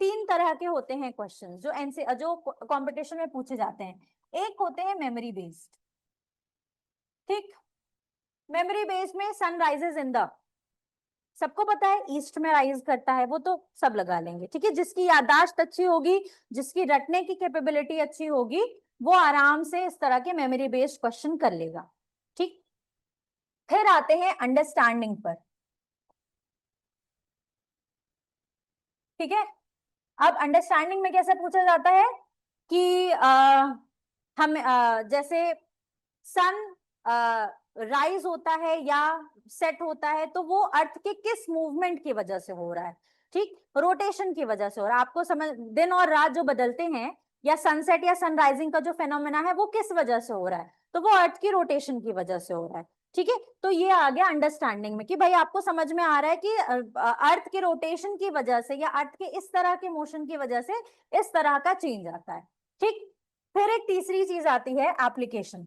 तीन तरह के होते हैं क्वेश्चन जो कंपटीशन में पूछे जाते हैं। एक होते हैं मेमोरी बेस्ड, ठीक। मेमोरी बेस्ड में सन राइजेस इन द, सबको पता है ईस्ट में राइज करता है, वो तो सब लगा लेंगे, ठीक है। जिसकी याददाश्त अच्छी होगी, जिसकी रटने की कैपेबिलिटी अच्छी होगी, वो आराम से इस तरह के मेमोरी बेस्ड क्वेश्चन कर लेगा, ठीक। फिर आते हैं अंडरस्टैंडिंग पर, ठीक है। अब अंडरस्टैंडिंग में कैसे पूछा जाता है कि हम जैसे सन राइज होता है या सेट होता है, तो वो अर्थ के किस मूवमेंट की वजह से हो रहा है, ठीक। रोटेशन की वजह से हो रहा है। आपको समझ, दिन और रात जो बदलते हैं या सनसेट या सनराइजिंग का जो फेनोमेना है वो किस वजह से हो रहा है, तो वो अर्थ की रोटेशन की वजह से हो रहा है, ठीक है। तो ये आ गया अंडरस्टैंडिंग में कि भाई आपको समझ में आ रहा है कि अर्थ के रोटेशन की वजह से या अर्थ के इस तरह के मोशन की वजह से इस तरह का चेंज आता है, ठीक। फिर एक तीसरी चीज आती है एप्लीकेशन।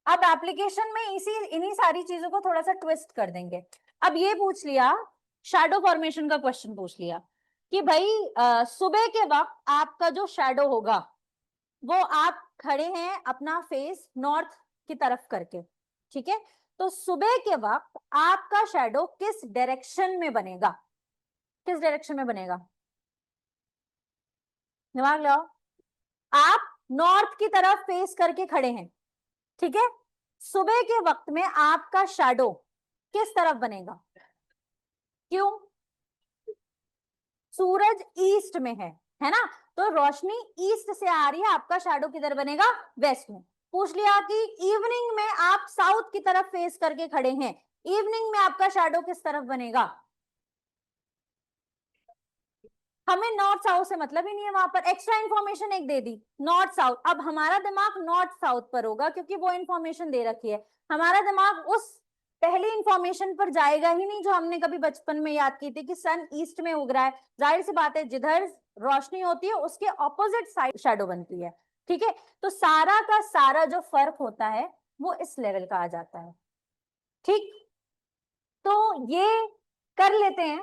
अब एप्लीकेशन में इन्हीं सारी चीजों को थोड़ा सा ट्विस्ट कर देंगे। अब ये पूछ लिया, शैडो फॉर्मेशन का क्वेश्चन पूछ लिया कि भाई सुबह के वक्त आपका जो शैडो होगा, वो आप खड़े हैं अपना फेस नॉर्थ की तरफ करके, ठीक है। तो सुबह के वक्त आपका शैडो किस डायरेक्शन में बनेगा, किस डायरेक्शन में बनेगा, दिमाग लगाओ। आप नॉर्थ की तरफ फेस करके खड़े हैं, ठीक है। सुबह के वक्त में आपका शैडो किस तरफ बनेगा, क्यों, सूरज ईस्ट में है ना, तो रोशनी ईस्ट से आ रही है, आपका शैडो किधर बनेगा, वेस्ट में। पूछ लिया कि इवनिंग में आप साउथ की तरफ फेस करके खड़े हैं, इवनिंग में आपका शैडो किस तरफ बनेगा। हमें नॉर्थ साउथ से मतलब ही नहीं है, वहां पर एक्स्ट्रा इंफॉर्मेशन एक दे दी नॉर्थ साउथ। अब हमारा दिमाग नॉर्थ साउथ पर होगा क्योंकि वो इंफॉर्मेशन दे रखी है। हमारा दिमाग उस पहली इंफॉर्मेशन पर जाएगा ही नहीं जो हमने कभी बचपन में याद की थी कि सन ईस्ट में उग रहा है। जाहिर सी बात है, जिधर रोशनी होती है उसके ऑपोजिट साइड शैडो बनती है, ठीक है। तो सारा का सारा जो फर्क होता है वो इस लेवल का आ जाता है, ठीक। तो ये कर लेते हैं।